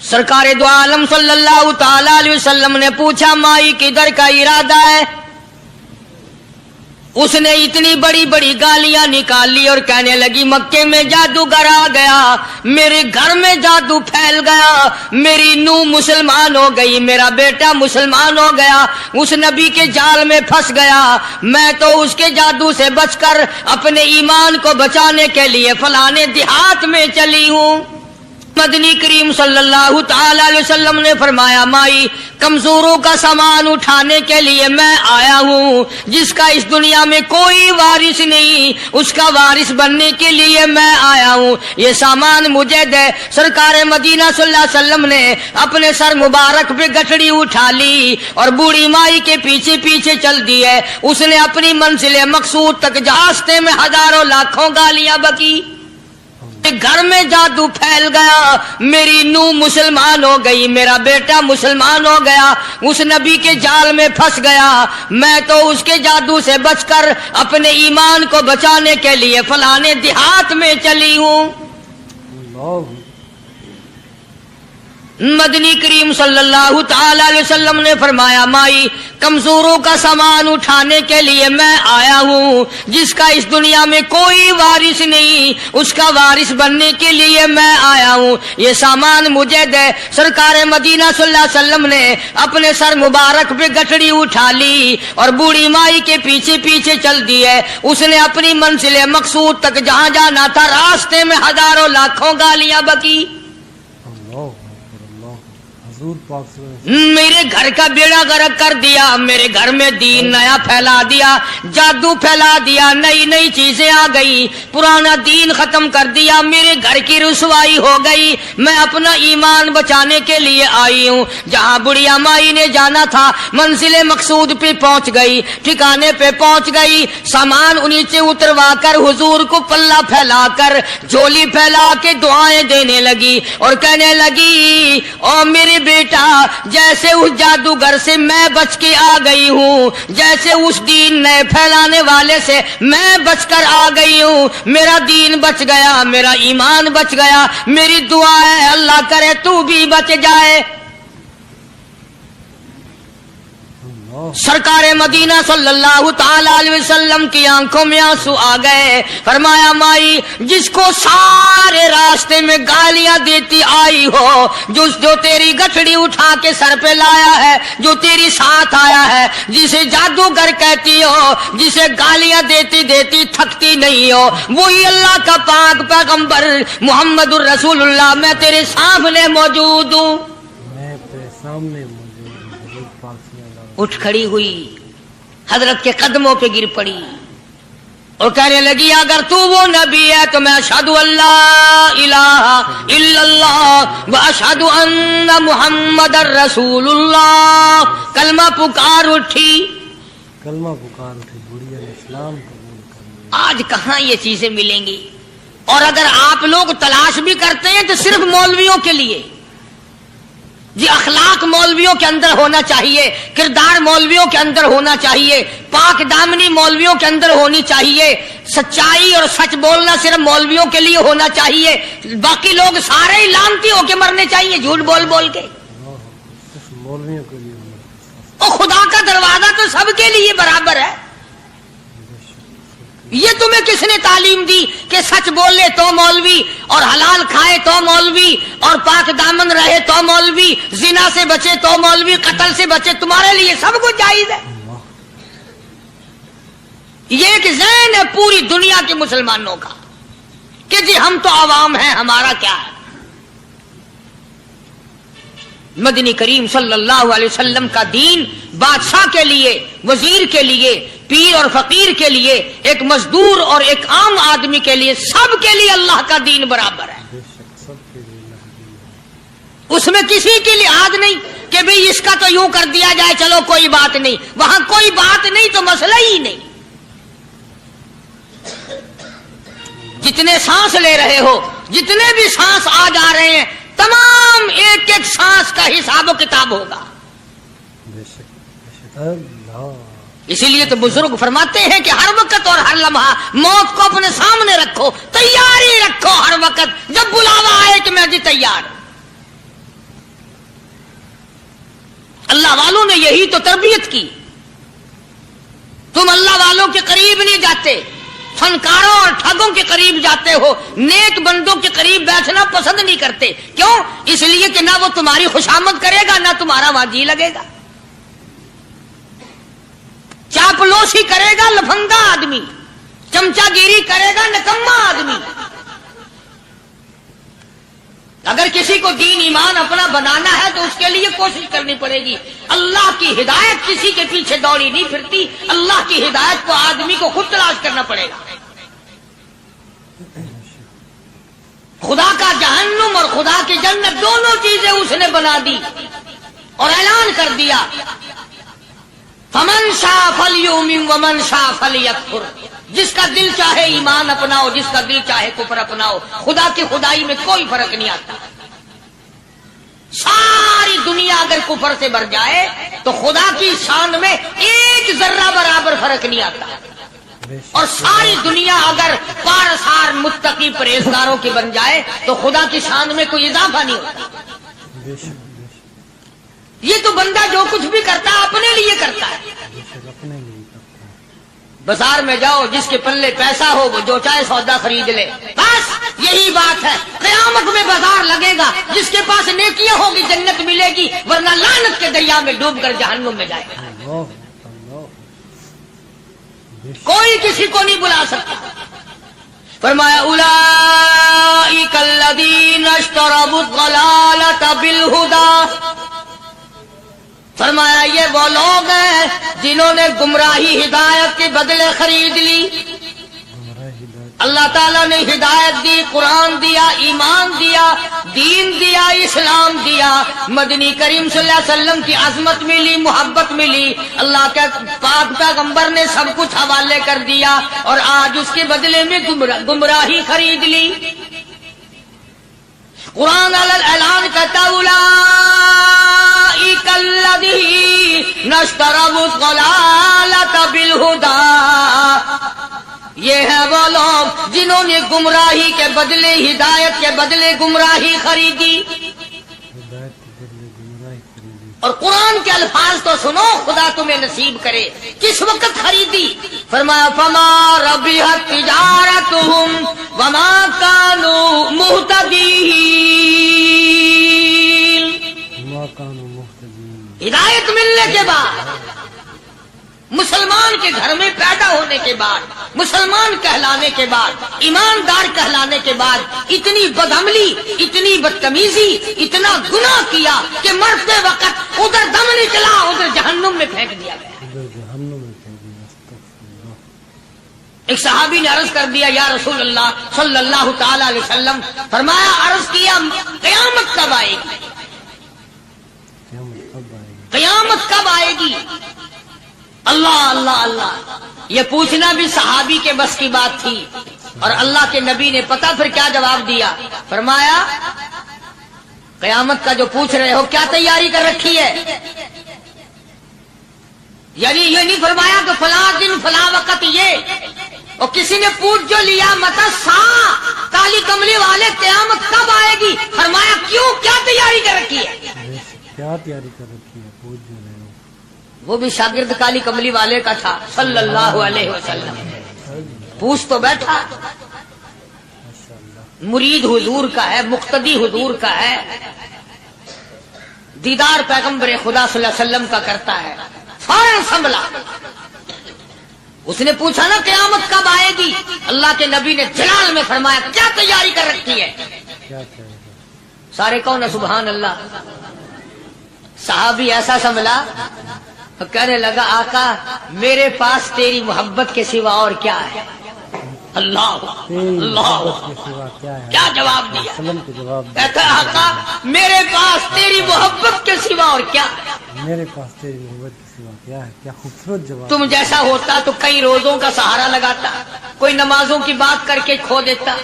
سرکار دو عالم صلی اللہ تعالی علیہ وسلم نے پوچھا مائی کدھر کا ارادہ ہے؟ اس نے اتنی بڑی بڑی گالیاں نکال لی اور کہنے لگی مکے میں جادوگر آ گیا، میرے گھر میں جادو پھیل گیا، میری نوح مسلمان ہو گئی، میرا بیٹا مسلمان ہو گیا، اس نبی کے جال میں پھنس گیا، میں تو اس کے جادو سے بچ کر اپنے ایمان کو بچانے کے لیے فلانے دیہات میں چلی ہوں۔ مدنی کریم صلی اللہ تعالی علیہ وسلم نے فرمایا مائی کمزوروں کا سامان اٹھانے کے لیے میں آیا ہوں، جس کا اس دنیا میں کوئی وارث نہیں اس کا وارث بننے کے لیے میں آیا ہوں، یہ سامان مجھے دے۔ سرکار مدینہ صلی اللہ علیہ وسلم نے اپنے سر مبارک پہ گٹھڑی اٹھا لی اور بوڑھی مائی کے پیچھے پیچھے چل دی ہے۔ اس نے اپنی منزل مقصود تک راستے میں ہزاروں لاکھوں گالیاں بکی، گھر میں جادو پھیل گیا، میری نوح مسلمان ہو گئی، میرا بیٹا مسلمان ہو گیا، اس نبی کے جال میں پھنس گیا، میں تو اس کے جادو سے بچ کر اپنے ایمان کو بچانے کے لیے فلانے دیہات میں چلی ہوں۔ مدنی کریم صلی اللہ تعالی علیہ وسلم نے فرمایا مائی کمزوروں کا سامان اٹھانے کے لیے میں آیا ہوں، جس کا اس دنیا میں کوئی وارث نہیں اس کا وارث بننے کے لیے میں آیا ہوں، یہ سامان مجھے دے۔ سرکار مدینہ صلی اللہ علیہ وسلم نے اپنے سر مبارک پہ گٹھڑی اٹھا لی اور بوڑھی مائی کے پیچھے پیچھے چل دی ہے۔ اس نے اپنی منزل مقصود تک جہاں جانا تھا راستے میں ہزاروں لاکھوں گالیاں بکی، میرے گھر کا بیڑا غرق کر دیا، میرے گھر میں دین نیا پھیلا دیا، جادو پھیلا دیا، نئی نئی چیزیں آ گئی، پرانا دین ختم کر دیا، میرے گھر کی رسوائی ہو گئی، میں اپنا ایمان بچانے کے لیے آئی ہوں۔ جہاں بڑھیا مائی نے جانا تھا منزل مقصود پہ پہنچ گئی، ٹھکانے پہ پہنچ گئی، سامان نیچے اتروا کر حضور کو پلہ پھیلا کر جھولی پھیلا کے دعائیں دینے لگی اور کہنے لگی او میرے بیٹا جیسے اس جادوگر سے میں بچ کے آ گئی ہوں، جیسے اس دین نئے پھیلانے والے سے میں بچ کر آ گئی ہوں، میرا دین بچ گیا، میرا ایمان بچ گیا، میری دعا ہے اللہ کرے تو بھی بچ جائے۔ سرکار مدینہ صلی اللہ تعالی علیہ وسلم کی آنکھوں میں آنسو آ گئے، فرمایا مائی جس کو سارے راستے میں گالیاں دیتی آئی ہو، جو تیری گٹھڑی اٹھا کے سر پہ لایا ہے، جو تیری ساتھ آیا ہے، جسے جادوگر کہتی ہو، جسے گالیاں دیتی دیتی تھکتی نہیں ہو، وہی اللہ کا پاک پیغمبر محمد الرسول اللہ، میں تیرے سامنے موجود ہوں۔ میں تیرے سامنے اٹھ کھڑی ہوئی، حضرت کے قدموں پہ گر پڑی اور کہنے لگی اگر تو وہ نبی ہے تو میں اشہد اللہ الہ الا اللہ و اشہد ان محمد رسول اللہ۔ کلمہ پکار اٹھی، بڑھیا اسلام قبول کر۔ آج کہاں یہ چیزیں ملیں گی؟ اور اگر آپ لوگ تلاش بھی کرتے ہیں تو صرف مولویوں کے لیے، جی اخلاق مولویوں کے اندر ہونا چاہیے، کردار مولویوں کے اندر ہونا چاہیے، پاک دامنی مولویوں کے اندر ہونی چاہیے، سچائی اور سچ بولنا صرف مولویوں کے لیے ہونا چاہیے، باقی لوگ سارے ہی لانتی ہو کے مرنے چاہیے جھوٹ بول بول کے۔ مولویوں کے لیے اور خدا کا دروازہ تو سب کے لیے برابر ہے۔ یہ تمہیں کس نے تعلیم دی کہ سچ بولے تو مولوی، اور حلال کھائے تو مولوی، اور پاک دامن رہے تو مولوی، زنا سے بچے تو مولوی، قتل سے بچے، تمہارے لیے سب کچھ جائز ہے۔ یہ ایک ذہن ہے پوری دنیا کے مسلمانوں کا کہ جی ہم تو عوام ہیں، ہمارا کیا ہے۔ مدنی کریم صلی اللہ علیہ وسلم کا دین بادشاہ کے لیے، وزیر کے لیے، پیر اور فقیر کے لیے، ایک مزدور اور ایک عام آدمی کے لیے، سب کے لیے اللہ کا دین برابر ہے۔ اس میں کسی کی لحاظ نہیں کہ بھئی اس کا تو یوں کر دیا جائے چلو کوئی بات نہیں، وہاں کوئی بات نہیں تو مسئلہ ہی نہیں۔ جتنے سانس لے رہے ہو، جتنے بھی سانس آ جا رہے ہیں، تمام ایک ایک سانس کا حساب و کتاب ہوگا۔ اسی لیے تو بزرگ فرماتے ہیں کہ ہر وقت اور ہر لمحہ موت کو اپنے سامنے رکھو، تیاری رکھو ہر وقت، جب بلاوا آئے کہ میں جی تیار ہوں۔ اللہ والوں نے یہی تو تربیت کی. تم اللہ والوں کے قریب نہیں جاتے, فنکاروں اور ٹھگوں کے قریب جاتے ہو, نیک بندوں کے قریب بیٹھنا پسند نہیں کرتے. کیوں؟ اس لیے کہ نہ وہ تمہاری خوشامد کرے گا نہ تمہارا وہاں جی لگے گا. چاپلوسی کرے گا لفنگا آدمی, چمچا گیری کرے گا نکما آدمی. اگر کسی کو دین ایمان اپنا بنانا ہے تو اس کے لیے کوشش کرنی پڑے گی. اللہ کی ہدایت کسی کے پیچھے دوڑی نہیں پھرتی, اللہ کی ہدایت کو آدمی کو خود تلاش کرنا پڑے گا. خدا کا جہنم اور خدا کی جنت دونوں چیزیں اس نے بنا دی اور اعلان کر دیا, فمن شاء فلیؤمن ومن شاء فلیکفر. جس کا دل چاہے ایمان اپناؤ, جس کا دل چاہے کفر اپناؤ. خدا کی خدائی میں کوئی فرق نہیں آتا. ساری دنیا اگر کفر سے بھر جائے تو خدا کی شان میں ایک ذرہ برابر فرق نہیں آتا. اور ساری دنیا اگر پارسار متقی پرہیزگاروں کی بن جائے تو خدا کی شان میں کوئی اضافہ نہیں ہوتا. یہ تو بندہ جو کچھ بھی کرتا ہے اپنے لیے کرتا ہے. بازار میں جاؤ, جس کے پلے پیسہ ہو وہ جو چاہے سودا خرید لے, بس یہی بات ہے. قیامت میں بازار لگے گا, جس کے پاس نیکیاں ہوگی جنت ملے گی, ورنہ لعنت کے دریا میں ڈوب کر جہنم میں جائے گا. کوئی کسی کو نہیں بلا سکتا. فرمایا اولئک الذین اشتروا الضلالۃ بالہدی. فرمایا یہ وہ لوگ ہیں جنہوں نے گمراہی ہدایت کے بدلے خرید لی. اللہ تعالیٰ نے ہدایت دی, قرآن دیا, ایمان دیا, دین دیا, اسلام دیا, مدنی کریم صلی اللہ علیہ وسلم کی عظمت ملی, محبت ملی, اللہ کے پاک پیغمبر نے سب کچھ حوالے کر دیا, اور آج اس کے بدلے میں گمراہی خرید لی. قرآن اعلان کرتا اولئک الذین اشتروا الضلالۃ بالہدی. یہ ہے وہ لوگ جنہوں نے گمراہی کے بدلے ہدایت کے بدلے گمراہی خریدی. اور قرآن کے الفاظ تو سنو, خدا تمہیں نصیب کرے. کس وقت خریدی؟ فرمایا فما ربحت تجارتهم وما كانوا مهتدين. ہدایت ملنے کے بعد, مسلمان کے گھر میں پیدا ہونے کے بعد, مسلمان کہلانے کے بعد, ایماندار کہلانے کے بعد, اتنی بدعملی, اتنی بدتمیزی, اتنا گناہ کیا کہ مرتے وقت ادھر دم نکلا, ادھر جہنم میں پھینک دیا گیا. ایک صحابی نے عرض کر دیا, یا رسول اللہ صلی اللہ تعالی علیہ وسلم. فرمایا, عرض کیا قیامت کب آئے گی؟ قیامت کب آئے گی؟ اللہ اللہ اللہ. یہ پوچھنا بھی صحابی کے بس کی بات تھی, اور اللہ کے نبی نے پتہ پھر کیا جواب دیا. فرمایا, قیامت کا جو پوچھ رہے ہو کیا تیاری کر رکھی ہے؟ یعنی یہ نہیں فرمایا کہ فلاں دن فلاں وقت یہ, اور کسی نے پوچھ جو لیا متا سا کالی کملی والے قیامت کب آئے گی؟ فرمایا کیوں, کیا تیاری کر رکھی ہے؟ کیا تیاری کر رکھی ہے؟ پوچھ جو رہے ہو. وہ بھی شاگرد کالی کملی والے کا تھا صلی اللہ علیہ وسلم. پوچھ تو بیٹھا, مرید حضور کا ہے, مقتدی حضور کا ہے, دیدار پیغمبر خدا صلی اللہ علیہ وسلم کا کرتا ہے. فوراً سنبھلا. اس نے پوچھا نا قیامت کب آئے گی؟ اللہ کے نبی نے جلال میں فرمایا کیا تیاری کر رکھی ہے؟ سارے کون ہے سبحان اللہ. صحابی ایسا سنبھلا, کہنے لگا آقا میرے پاس تیری محبت کے سوا اور کیا ہے؟ اللہ اللہ, کیا جواب دیا؟ کہتا آقا میرے پاس تیری محبت کے سوا اور کیا ہے؟ میرے پاس تیری محبت کے سوا کیا ہے؟ کیا خوبصورت جواب. تم جیسا ہوتا تو کئی روزوں کا سہارا لگاتا, کوئی نمازوں کی بات کر کے کھو دیتا.